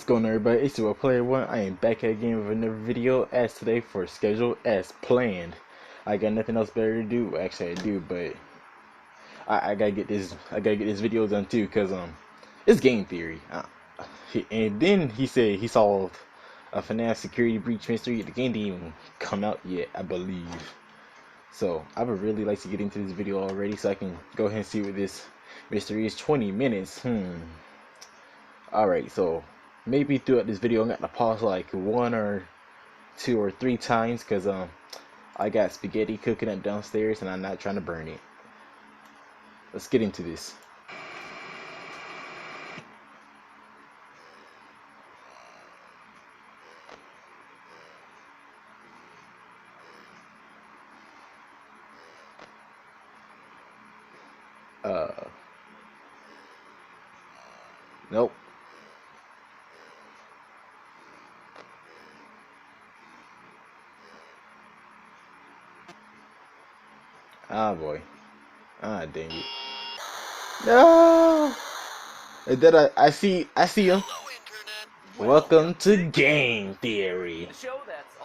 going on, everybody? It's your Player One. I am back again with another video as today for schedule as planned. I got nothing else better to do. Actually, I do, but I gotta get this. I gotta get this video done too, cause it's game theory. And then he said he solved a FNAF Security Breach mystery. The game didn't even come out yet, I believe. So I would really like to get into this video already, so I can go ahead and see what this mystery is. 20 minutes. Alright, so maybe throughout this video I'm gonna pause like 1 or 2 or 3 times because I got spaghetti cooking up downstairs and I'm not trying to burn it. Let's get into this. Nope. Ah boy. Ah dang it. No. And then I see him. Welcome to Game Theory.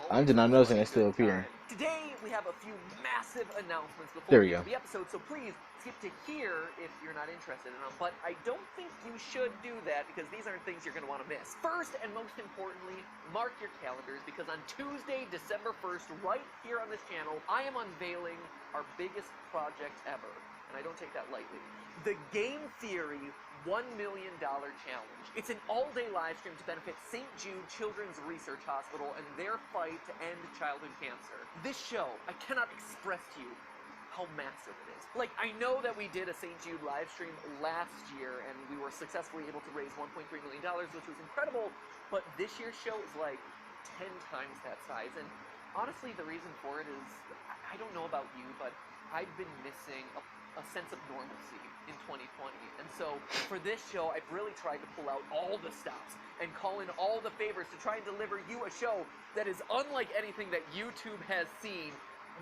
I did not noticing it's still appearing. Today we have a few massive announcements before There we go. the episode, so please skip to here if you're not interested in them. But I don't think you should do that because these aren't things you're going to want to miss. First and most importantly, mark your calendars because on Tuesday, December 1st, right here on this channel, I am unveiling our biggest project ever. And I don't take that lightly. The Game Theory $1 million challenge. It's an all-day live stream to benefit St. Jude Children's Research Hospital and their fight to end childhood cancer. This show, I cannot express to you how massive it is. Like, I know that we did a St. Jude live stream last year and we were successfully able to raise $1.3 million, which was incredible, but this year's show is like 10 times that size. And honestly, the reason for it is, I don't know about you, but I've been missing a sense of normalcy in 2020. And so for this show, I've really tried to pull out all the stops and call in all the favors to try and deliver you a show that is unlike anything that YouTube has seen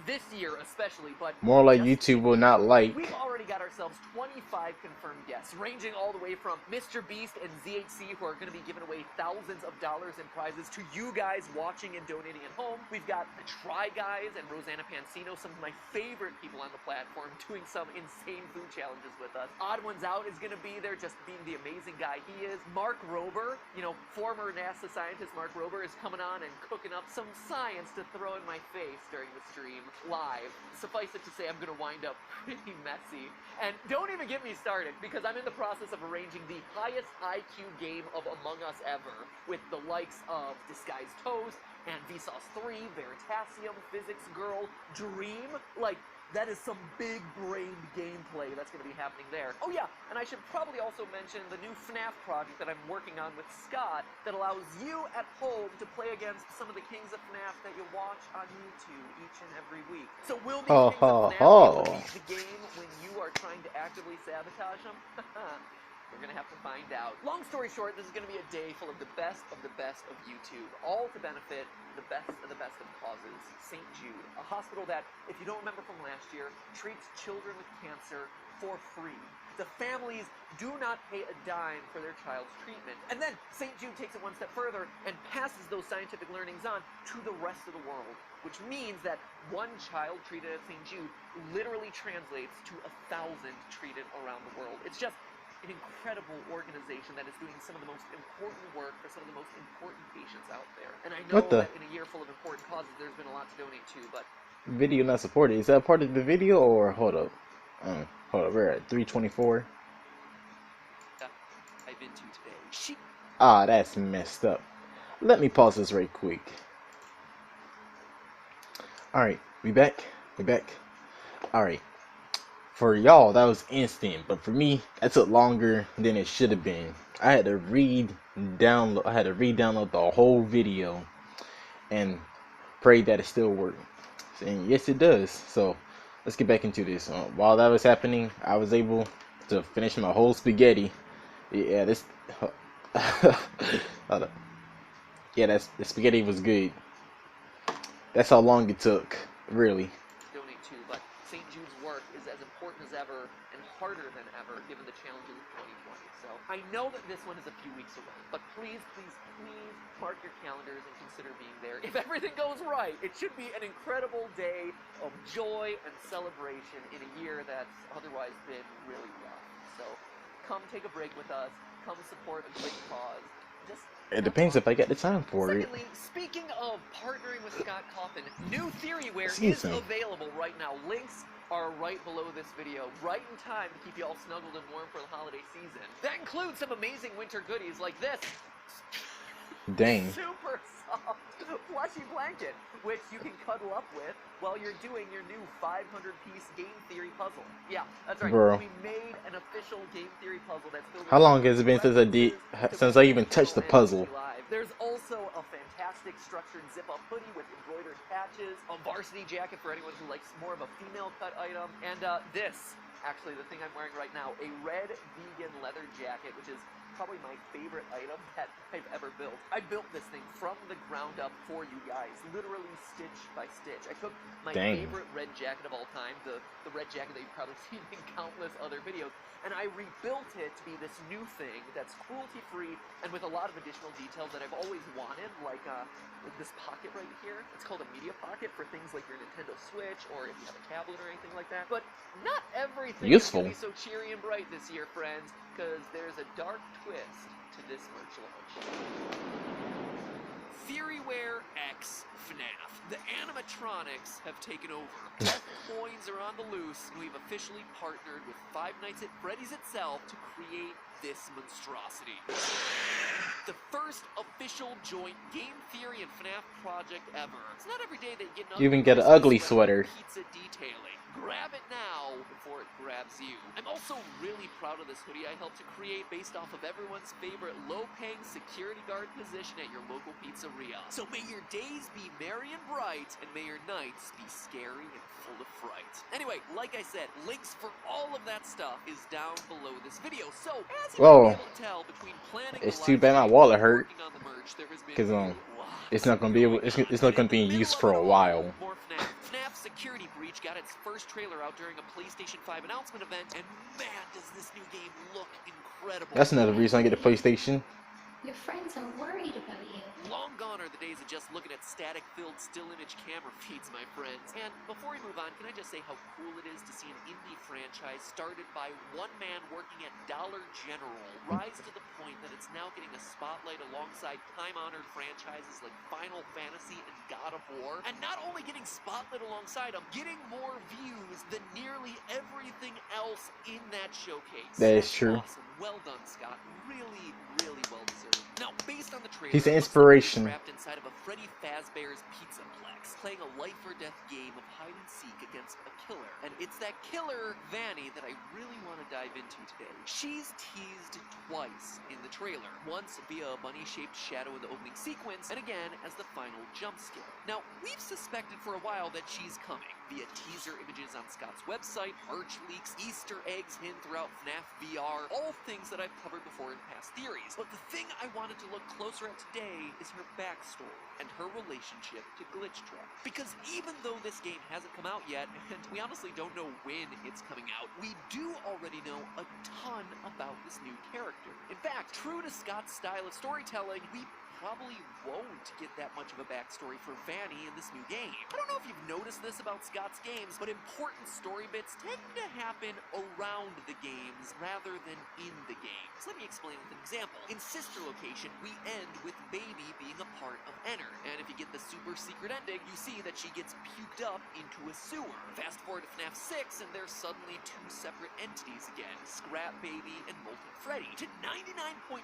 this year especially, but more like YouTube will not like. We've already got ourselves 25 confirmed guests, ranging all the way from Mr. Beast and ZHC, who are going to be giving away thousands of dollars in prizes to you guys watching and donating at home. We've got the Try Guys and Rosanna Pansino, some of my favorite people on the platform, doing some insane food challenges with us. Odd Ones Out is going to be there, just being the amazing guy he is. Mark Rober, you know, former NASA scientist Mark Rober, is coming on and cooking up some science to throw in my face during the stream live. Suffice it to say, I'm going to wind up pretty messy. And don't even get me started, because I'm in the process of arranging the highest IQ game of Among Us ever, with the likes of Disguised Toast, and Vsauce 3, Veritasium, Physics Girl, Dream. Like, that is some big-brained gameplay that's going to be happening there. Oh yeah, and I should probably also mention the new FNAF project that I'm working on with Scott that allows you at home to play against some of the kings of FNAF that you watch on YouTube each and every week. So will these kings of FNAF be able to beat the game when you are trying to actively sabotage them? We're going to have to find out. Long story short, this is going to be a day full of the best of YouTube, all to benefit the best of causes. St. Jude, a hospital that, if you don't remember from last year, treats children with cancer for free. The families do not pay a dime for their child's treatment. And then St. Jude takes it one step further and passes those scientific learnings on to the rest of the world, which means that one child treated at St. Jude literally translates to 1,000 treated around the world. It's just an incredible organization that is doing some of the most important work for some of the most important patients out there. And I know that in a year full of important causes, there's been a lot to donate to, but... Video not supported. Is that part of the video or... Hold up, we're at 324. I've been to today. Ah, that's messed up. Let me pause this right quick. Alright, we back. Alright. For y'all, that was instant, but for me, that took longer than it should have been. I had to re-download the whole video and pray that it still worked. And yes, it does. So let's get back into this. While that was happening, I was able to finish my whole spaghetti. Yeah, this. Hold up. Yeah, the spaghetti was good. That's how long it took, really. Donate to, but St. Jude's work is as important important as ever and harder than ever given the challenges of 2020. So I know that this one is a few weeks away, but please, please, please mark your calendars and consider being there. If everything goes right, it should be an incredible day of joy and celebration in a year that's otherwise been really rough. So come take a break with us. Come support a great cause. Just It depends if I get the time for it. Secondly, speaking of partnering with Scott Coffin, new Theoryware Excuse is me. available right now. Links are right below this video, right in time to keep you all snuggled and warm for the holiday season. That includes some amazing winter goodies like this. Dang. Super soft plushy blanket, which you can cuddle up with while you're doing your new 500-piece game theory puzzle. Yeah, that's right. Bro. We made an official game theory puzzle that's filled with How long has it been since I even touched the puzzle? There's also a fantastic structured zip-up hoodie with embroidered patches, a varsity jacket for anyone who likes more of a female cut item, and this, actually the thing I'm wearing right now, a red vegan leather jacket, which is probably my favorite item that I've ever built. I built this thing from the ground up for you guys, literally stitch by stitch. I took my favorite red jacket of all time, the red jacket that you've probably seen in countless other videos, and I rebuilt it to be this new thing that's cruelty-free and with a lot of additional details that I've always wanted, like this pocket right here. It's called a media pocket for things like your Nintendo Switch or if you have a tablet or anything like that. But not everything is going to be so cheery and bright this year, friends, because there's a dark twist to this merch launch. Theoryware X FNAF. The animatronics have taken over. Death coins are on the loose, and we've officially partnered with Five Nights at Freddy's itself to create this monstrosity. The first official joint game theory and FNAF project ever. It's not every day that you get You even get an ugly sweater. Pizza detailing. Grab it now before it grabs you. I'm also really proud of this hoodie I helped to create based off of everyone's favorite low-paying security guard position at your local pizzeria. So may your days be merry and bright, and may your nights be scary and full of fright. Anyway, like I said, links for all of that stuff is down below this video. So, as you can be able to tell, between planning it's too bad my wallet hurt, because it's not gonna be in use for a while. More FNAF Security Breach got its first trailer out during a PlayStation 5 announcement event, and man, does this new game look incredible. That's another reason I get a PlayStation. Your friends are worried about you. Long gone are the days of just looking at static-filled still image camera feeds, my friends. And before we move on, can I just say how cool it is to see an indie franchise started by one man working at Dollar General rise to the point that it's now getting a spotlight alongside time-honored franchises like Final Fantasy and God of War. And not only getting spotlight alongside them, getting more views than nearly everything else in that showcase. That is true. Awesome. Well done, Scott. Really, really well deserved. Now, based on the trailer, he's an inspiration. Trapped inside of a Freddy Fazbear's Pizzaplex, playing a life-or-death game of hide-and-seek against a killer. And it's that killer, Vanny, that I really want to dive into today. She's teased twice in the trailer. Once via a bunny-shaped shadow in the opening sequence, and again as the final jump scare. Now, we've suspected for a while that she's coming, via teaser images on Scott's website, merch leaks, Easter eggs hidden throughout FNAF VR, all things that I've covered before in past theories. But the thing I wanted to look closer at today is her backstory and her relationship to Glitchtrap. Because even though this game hasn't come out yet, and we honestly don't know when it's coming out, we do already know a ton about this new character. In fact, true to Scott's style of storytelling, we probably won't get that much of a backstory for Vanny in this new game. I don't know if you've noticed this about Scott's games, but important story bits tend to happen around the games rather than in the games. Let me explain with an example. In Sister Location, we end with Baby being a part of Enter, and if you get the super secret ending, you see that she gets puked up into a sewer. Fast forward to FNAF 6, and there's suddenly two separate entities again, Scrap Baby and Molten Freddy. To 99.9%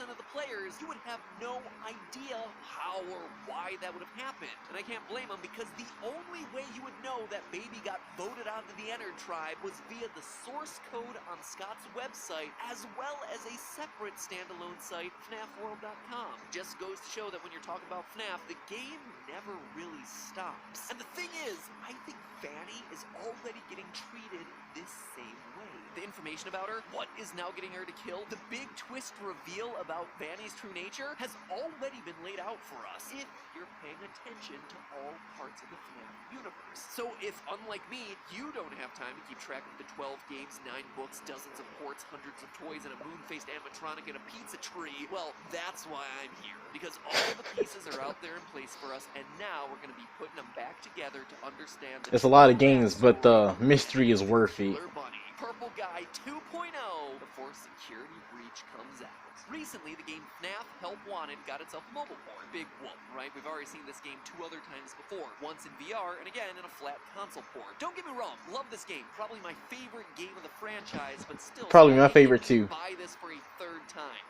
of the players, you would have no idea how or why that would have happened. And I can't blame them, because the only way you would know that Baby got voted out of the Enter tribe was via the source code on Scott's website, as well as a separate standalone site, FNAFworld.com. Just goes to show that when you're talking about FNAF, the game never really really stops. And the thing is, I think Vanny is already getting treated this same way. The information about her, what is now getting her to kill, the big twist reveal about Vanny's true nature has already been laid out for us if you're paying attention to all parts of the FNAF universe. So if, unlike me, you don't have time to keep track of the 12 games, 9 books, dozens of ports, hundreds of toys, and a moon-faced animatronic and a pizza tree, well, that's why I'm here. Because all the pieces are out there in place for us, and now we're going to be putting them back together to understand the It's a lot of games, but the mystery is worth it. Bunny, Purple Guy 2.0 before Security Breach comes out. Recently, the game FNAF Help Wanted got itself a mobile port. Big whoop, right? We've already seen this game 2 other times before. Once in VR, and again in a flat console port. Don't get me wrong, love this game. Probably my favorite game of the franchise, but still... Probably my favorite too. Buy this for a 3rd time.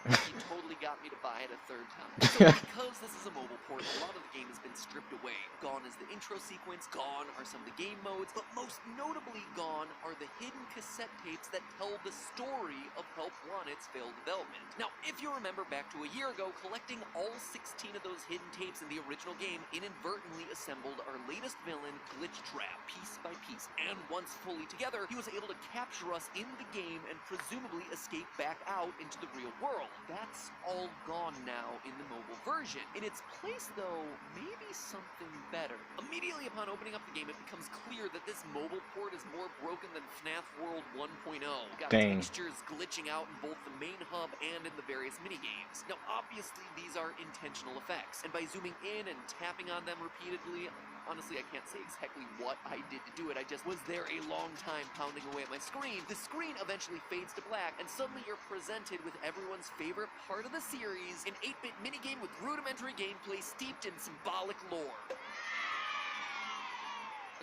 He totally got me to buy it a 3rd time. So because this is a mobile port, a lot of the game has been stripped away. Gone is the intro sequence, gone are some of the game modes, but most notably gone are the hidden cassette tapes that tell the story of Help Wanted's failed development. Now, if you remember back to a year ago, collecting all 16 of those hidden tapes in the original game inadvertently assembled our latest villain, Glitchtrap, piece by piece. And once fully together, he was able to capture us in the game and presumably escape back out into the real world. That's all gone now in the mobile version. In its place, though, maybe something better. Immediately upon opening up the game, it becomes clear that this mobile port is more broken than FNAF World 1.0. Got textures glitching out in both the main hub and in the various minigames. Now, obviously, these are intentional effects, and by zooming in and tapping on them repeatedly, honestly, I can't say exactly what I did to do it. I just was there a long time pounding away at my screen. The screen eventually fades to black, and suddenly you're presented with everyone's favorite part of the series, an 8-bit minigame with rudimentary gameplay steeped in symbolic lore.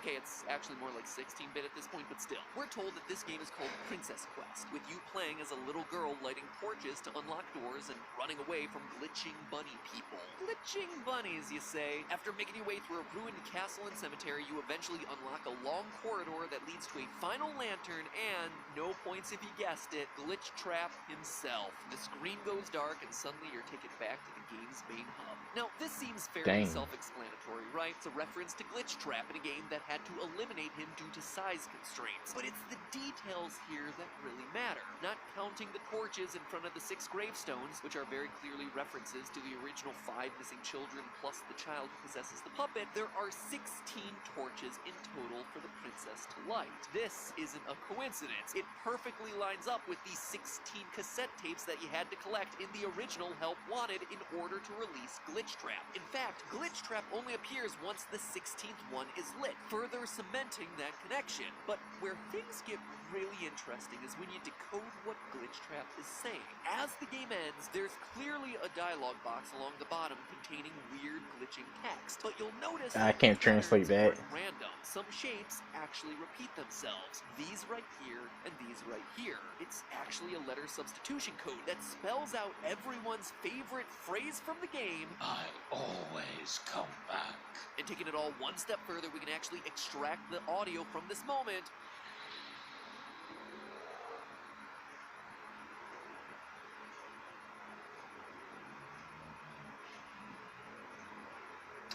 Okay, it's actually more like 16-bit at this point, but still. We're told that this game is called Princess Quest, with you playing as a little girl lighting torches to unlock doors and running away from glitching bunny people. Glitching bunnies, you say? After making your way through a ruined castle and cemetery, you eventually unlock a long corridor that leads to a final lantern and, no points if you guessed it, Glitchtrap himself. The screen goes dark and suddenly you're taken back to the game's main hub. Now, this seems fairly self-explanatory, right? It's a reference to Glitchtrap in a game that had to eliminate him due to size constraints. But it's the details here that really matter. Not counting the torches in front of the 6 gravestones, which are very clearly references to the original 5 missing children plus the child who possesses the puppet, there are 16 torches in total for the princess to light. This isn't a coincidence. It perfectly lines up with the 16 cassette tapes that you had to collect in the original Help Wanted in order to release Glitchtrap. In fact, Glitchtrap only appears once the 16th one is lit, further cementing that connection. But where things get really interesting is when you decode what Glitchtrap is saying. As the game ends, there's clearly a dialogue box along the bottom containing weird glitching text, but you'll notice I can't translate that. Random. Some shapes actually repeat themselves. These right here and these right here. It's actually a letter substitution code that spells out everyone's favorite phrase from the game. I'll always come back. And taking it all one step further, we can actually extract the audio from this moment.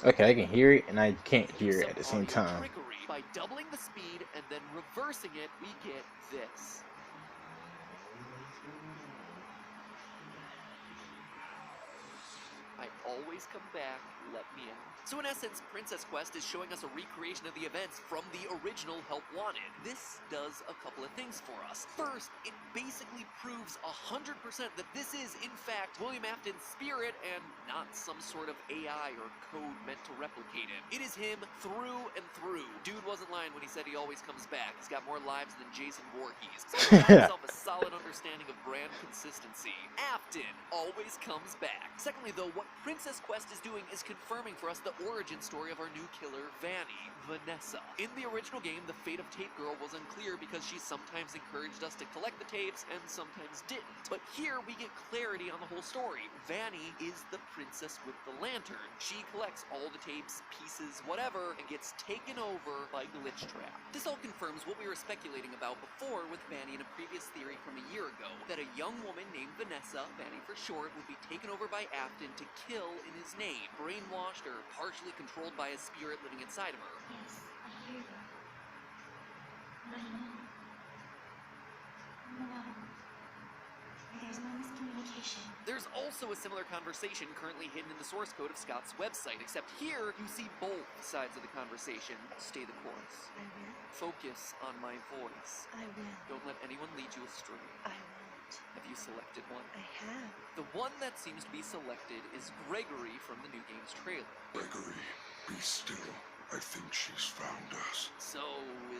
Okay, I can hear it and I can't hear it at the same time. By doubling the speed and then reversing it, we get this. I always come back, let me in. So in essence, Princess Quest is showing us a recreation of the events from the original Help Wanted. This does a couple of things for us. First, it basically proves 100% that this is, in fact, William Afton's spirit and not some sort of AI or code meant to replicate him. It is him through and through. Dude wasn't lying when he said he always comes back. He's got more lives than Jason Voorhees. So he got himself a solid understanding of brand consistency. Afton always comes back. Secondly, though, what Princess Quest is doing is confirming for us the origin story of our new killer, Vanny, Vanessa. In the original game, the fate of Tape Girl was unclear because she sometimes encouraged us to collect the tapes and sometimes didn't. But here we get clarity on the whole story. Vanny is the princess with the lantern. She collects all the tapes, pieces, whatever, and gets taken over by Glitchtrap. This all confirms what we were speculating about before with Vanny in a previous theory from a year ago, that a young woman named Vanessa, Vanny for short, would be taken over by Afton to kill in his name, brainwashed or partially controlled by a spirit living inside of her. Yes, I hear you. I know. No. There's no miscommunication. There's also a similar conversation currently hidden in the source code of Scott's website, except here you see both sides of the conversation. Stay the course. I will. Focus on my voice. I will. Don't let anyone lead you astray. I won't. Have you selected one? I have. The one that seems to be selected is Gregory from the new game's trailer. Gregory, be still. I think she's found us. So,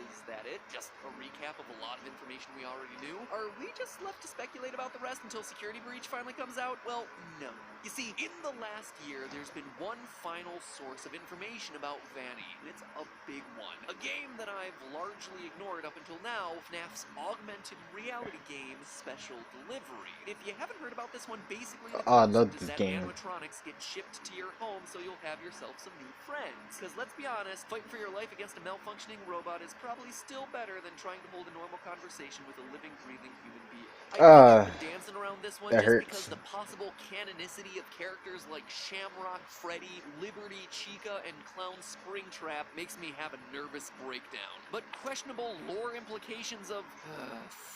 is that it? Just a recap of a lot of information we already knew? Are we just left to speculate about the rest until Security Breach finally comes out? Well, no. You see, in the last year, there's been one final source of information about Vanny, and it's a big one. A game that I've largely ignored up until now, FNAF's augmented reality game Special Delivery. If you haven't heard about this one, basically the I love concept is this that game. animatronics get shipped to your home so you'll have yourself some new friends. Because let's be honest, fighting for your life against a malfunctioning robot is probably still better than trying to hold a normal conversation with a living, breathing human being. I've been dancing around this one that just hurts. because the possible canonicity of characters like Shamrock, Freddy, Liberty, Chica, and Clown Springtrap makes me have a nervous breakdown. But questionable lore implications of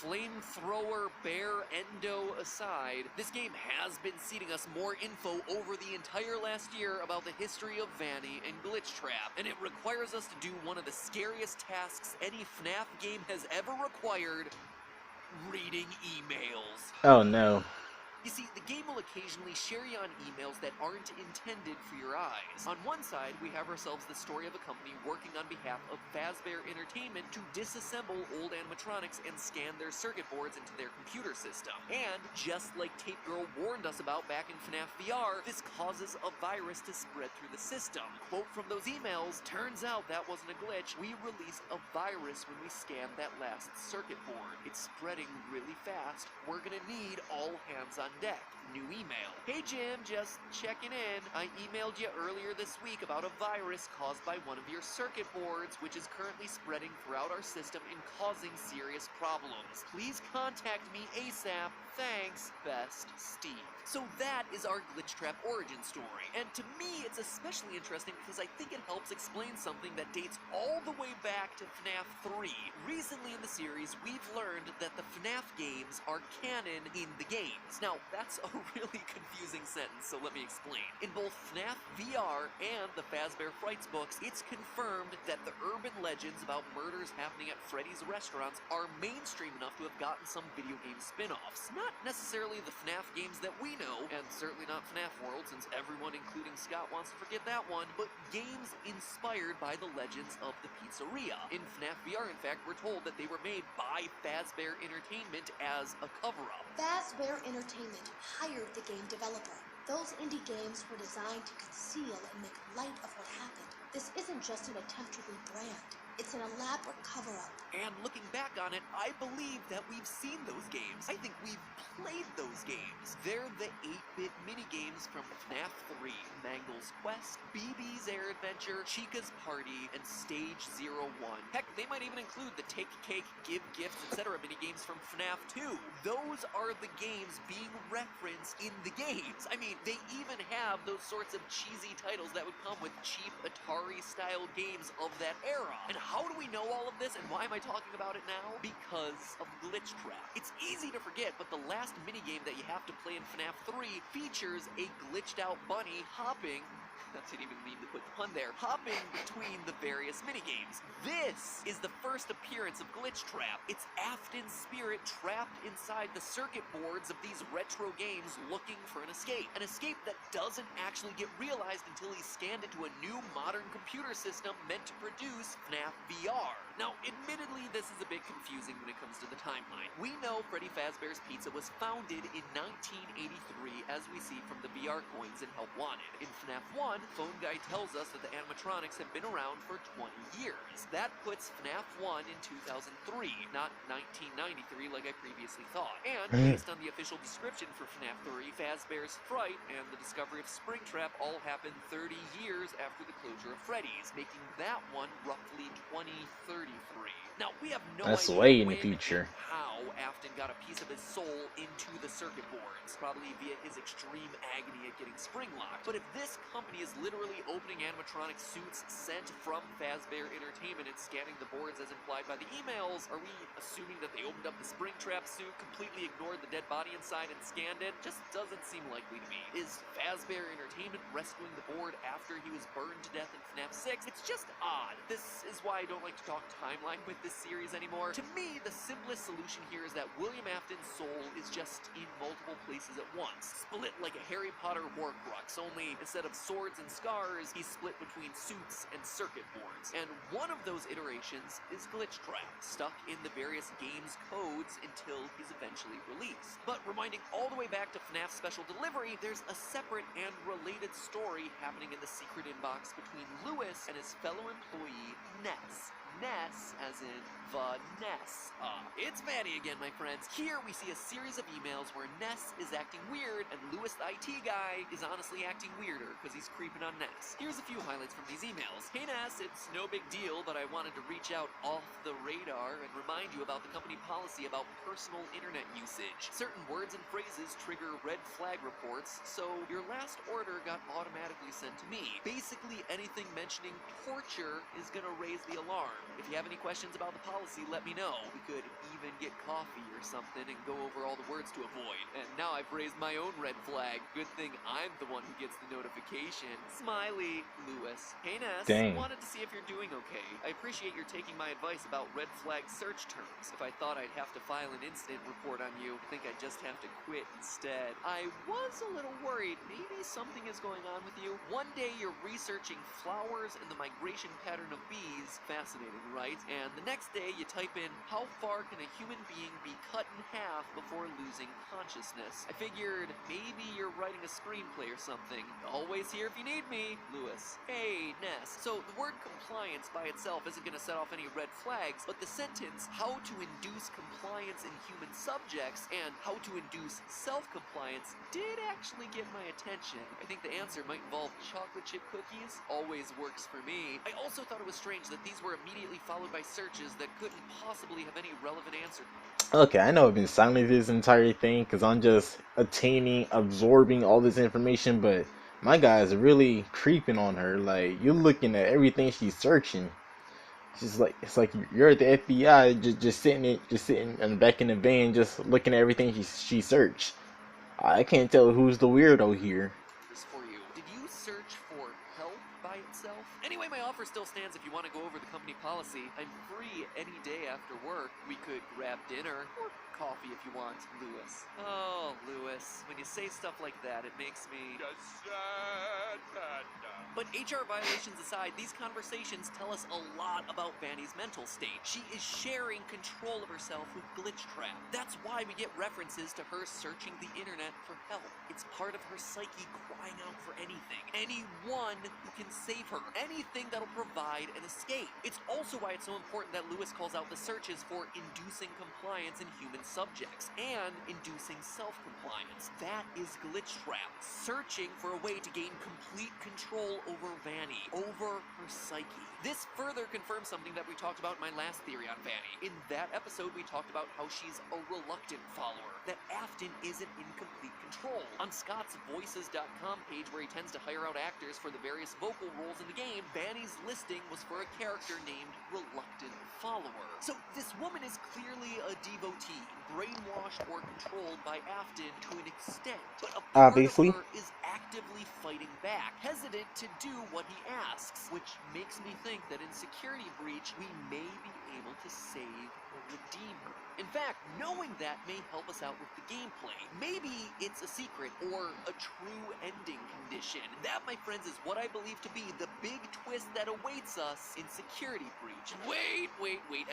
flamethrower bear endo aside, this game has been seeding us more info over the entire last year about the history of Vanny and Glitchtrap, and it requires us to do one of the scariest tasks any FNAF game has ever required: reading emails. Oh no. You see, the game will occasionally share you on emails that aren't intended for your eyes. On one side, we have ourselves the story of a company working on behalf of Fazbear Entertainment to disassemble old animatronics and scan their circuit boards into their computer system. And, just like Tape Girl warned us about back in FNAF VR, this causes a virus to spread through the system. Quote from those emails, "Turns out that wasn't a glitch. We released a virus when we scanned that last circuit board. It's spreading really fast. We're gonna need all hands on deck." New email. "Hey Jim, just checking in. I emailed you earlier this week about a virus caused by one of your circuit boards, which is currently spreading throughout our system and causing serious problems. Please contact me ASAP. Thanks, best, Steve." So that is our Glitchtrap origin story. And to me, it's especially interesting because I think it helps explain something that dates all the way back to FNAF 3. Recently in the series, we've learned that the FNAF games are canon in the games. Now, that's a really confusing sentence, so let me explain. In both FNAF VR and the Fazbear Frights books, it's confirmed that the urban legends about murders happening at Freddy's restaurants are mainstream enough to have gotten some video game spin-offs. Not necessarily the FNAF games that we know, and certainly not FNAF World, since everyone, including Scott, wants to forget that one, but games inspired by the legends of the pizzeria. In FNAF VR, in fact, we're told that they were made by Fazbear Entertainment as a cover-up. Fazbear Entertainment hired the game developer. Those indie games were designed to conceal and make light of what happened. This isn't just an attempt to rebrand. It's an elaborate cover-up. And looking back on it, I believe that we've seen those games. I think we've played those games. They're the 8-bit mini-games from FNAF 3, Mangle's Quest, BB's Air Adventure, Chica's Party, and Stage 01. Heck, they might even include the Take Cake, Give Gifts, etc. mini-games from FNAF 2. Those are the games being referenced in the games. I mean, they even have those sorts of cheesy titles that would come with cheap Atari-style games of that era. And how do we know all of this, and why am I talking about it now? Because of Glitchtrap. It's easy to forget, but the last minigame that you have to play in FNAF 3 features a glitched out bunny hopping, I didn't even mean to put the pun there, hopping between the various minigames. This is the first appearance of Glitchtrap. It's Afton's spirit trapped inside the circuit boards of these retro games looking for an escape. An escape that doesn't actually get realized until he's scanned into a new modern computer system meant to produce FNAF VR. Now, admittedly, this is a bit confusing when it comes to the timeline. We know Freddy Fazbear's Pizza was founded in 1983, as we see from the VR coins in Help Wanted. In FNAF 1, Phone Guy tells us that the animatronics have been around for 20 years. That puts FNAF 1 in 2003, not 1993 like I previously thought. And based on the official description for FNAF 3, Fazbear's Fright and the discovery of Springtrap all happened 30 years after the closure of Freddy's, making that one roughly 2030 33. Now, we have no That's idea way in the when future. and how Afton got a piece of his soul into the circuit boards, probably via his extreme agony at getting spring locked. But if this company is literally opening animatronic suits sent from Fazbear Entertainment and scanning the boards as implied by the emails, are we assuming that they opened up the Springtrap suit, completely ignored the dead body inside, and scanned it? Just doesn't seem likely to me. Is Fazbear Entertainment rescuing the board after he was burned to death in FNAF 6? It's just odd. This is why I don't like to talk timeline with this series anymore. To me, the simplest solution here is that William Afton's soul is just in multiple places at once. Split like a Harry Potter Horcrux, only instead of swords and scars, he's split between suits and circuit boards. And one of those iterations is Glitchtrap, stuck in the various game's codes until he's eventually released. But reminding all the way back to FNAF Special Delivery, there's a separate and related story happening in the secret inbox between Lewis and his fellow employee, Ness. Ness, as in Vanessa. It's Vanny again, my friends. Here we see a series of emails where Ness is acting weird, and Lewis, the IT guy, is honestly acting weirder because he's creeping on Ness. Here's a few highlights from these emails. Hey Ness, it's no big deal, but I wanted to reach out off the radar and remind you about the company policy about personal internet usage. Certain words and phrases trigger red flag reports, so your last order got automatically sent to me. Basically, anything mentioning torture is gonna raise the alarm. If you have any questions about the policy, let me know. We could even get coffee or something and go over all the words to avoid. And now I've raised my own red flag. Good thing I'm the one who gets the notification. Smiley, Lewis. Hey Ness, Dang. wanted to see if you're doing okay. I appreciate your taking my advice about red flag search terms. If I thought I'd have to file an incident report on you, I think I'd just have to quit instead. I was a little worried. Maybe something is going on with you. One day you're researching flowers and the migration pattern of bees. Fascinating, right? And the next day you type in, how far can a human being be cut in half before losing consciousness? I figured maybe you're writing a screenplay or something. Always here if you need me, Lewis. Hey, Ness. So the word compliance by itself isn't going to set off any red flags, but the sentence, how to induce compliance in human subjects and how to induce self-compliance did actually get my attention. I think the answer might involve chocolate chip cookies. Always works for me. I also thought it was strange that these were immediately followed by searches that couldn't possibly have any relevant answer. Okay, I know I've been silent this entire thing because I'm just absorbing all this information, but my guy's really creeping on her. Like, you're looking at everything she's searching. She's like, it's like you're at the FBI, just sitting in the back in the van, just looking at everything she searched. I can't tell who's the weirdo here. For you. Did you search for help by itself? Anyway, my offer still stands if you want to go over the company policy. I'm free any day after work. We could grab dinner or coffee if you want, Lewis. Oh, Lewis, when you say stuff like that, it makes me... But HR violations aside, these conversations tell us a lot about Vanny's mental state. She is sharing control of herself with Glitchtrap. That's why we get references to her searching the internet for help. It's part of her psyche crying out for anything. Anyone who can save her. Anything that'll provide an escape. It's also why it's so important that Lewis calls out the searches for inducing compliance in human subjects and inducing self-compliance. That is Glitchtrap, searching for a way to gain complete control over Vanny, over her psyche. This further confirms something that we talked about in my last theory on Vanny. In that episode, we talked about how she's a reluctant follower, that Afton isn't in complete control. On Scott's Voices.com page, where he tends to hire out actors for the various vocal roles in the game, Vanny's listing was for a character named Reluctant Follower. So this woman is clearly a devotee, brainwashed or controlled by Afton to an extent, but a part Obviously. of her is actively fighting back, hesitant to do what he asks, which makes me think that in Security Breach, we may be able to save or redeem her. In fact, knowing that may help us out with the gameplay. Maybe it's a secret or a true ending condition. That, my friends, is what I believe to be the big twist that awaits us in Security Breach. Wait.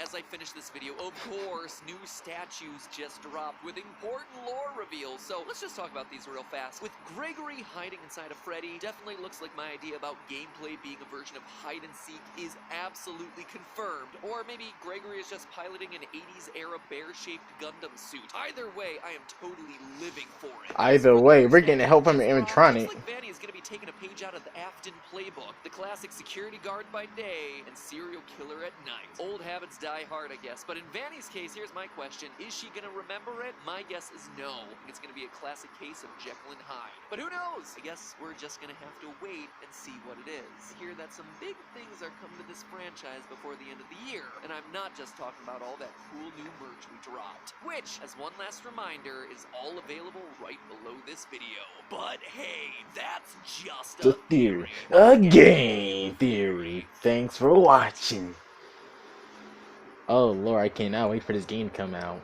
As I finish this video, of course, new statues just dropped with important lore reveals. So let's just talk about these real fast. With Gregory hiding inside of Freddy. Definitely looks like my idea about gameplay being a version of hide and seek is absolutely confirmed. Or maybe Gregory is just piloting an 80s era bear-shaped Gundam suit. Either way, I am totally living for it. Either way, we're getting help from animatronic. Looks like Vanny is going to be taking a page out of the Afton playbook. The classic security guard by day and serial killer at night. Old habits die hard, I guess. But in Vanny's case, here's my question. Is she going to remember it? My guess is no. It's going to be a classic case of Jekyll and Hyde. But who knows? I guess we're just going to have to wait and see what it is. I hear that some big things are coming to this franchise before the end of the year. And I'm not just talking about all that cool new merch we dropped. Which, as one last reminder, is all available right below this video. But hey, that's just The theory. A game theory. Thanks for watching. Oh Lord, I cannot wait for this game to come out.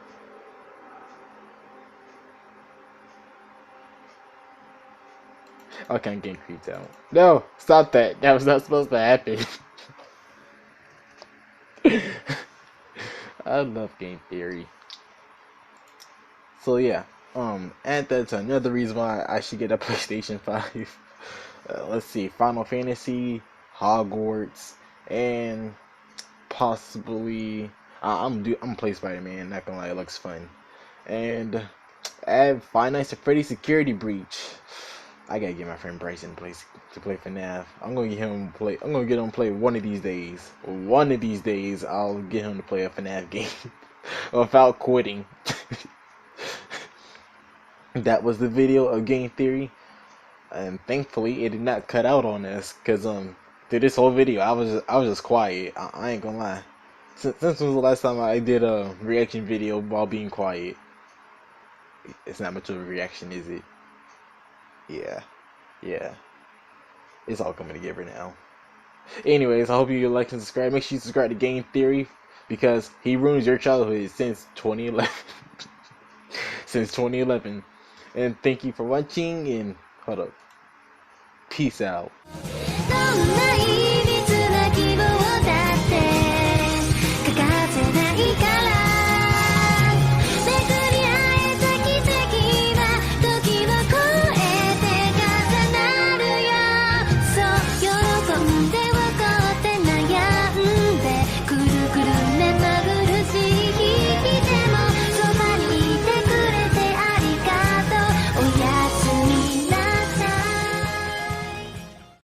Okay, I'm getting creeped out. No, stop that. That was not supposed to happen. I love game theory. So yeah, and that's another reason why I should get a PlayStation 5. Let's see, Final Fantasy, Hogwarts, and possibly I'm play Spider-Man. Not gonna lie, it looks fun. And add Five Nights at Freddy's Security Breach. I gotta get my friend Bryson to play FNAF. I'm gonna get him to play. I'm gonna get him to play one of these days. One of these days, I'll get him to play a FNAF game without quitting. That was the video of game theory, and thankfully it did not cut out on us. Cause through this whole video, I was just quiet. I ain't gonna lie. Since was the last time I did a reaction video while being quiet? It's not much of a reaction, is it? Yeah. It's all coming together now. Anyways, I hope you like and subscribe. Make sure you subscribe to Game Theory because he ruins your childhood since 2011. Since 2011. And thank you for watching. And hold up. Peace out.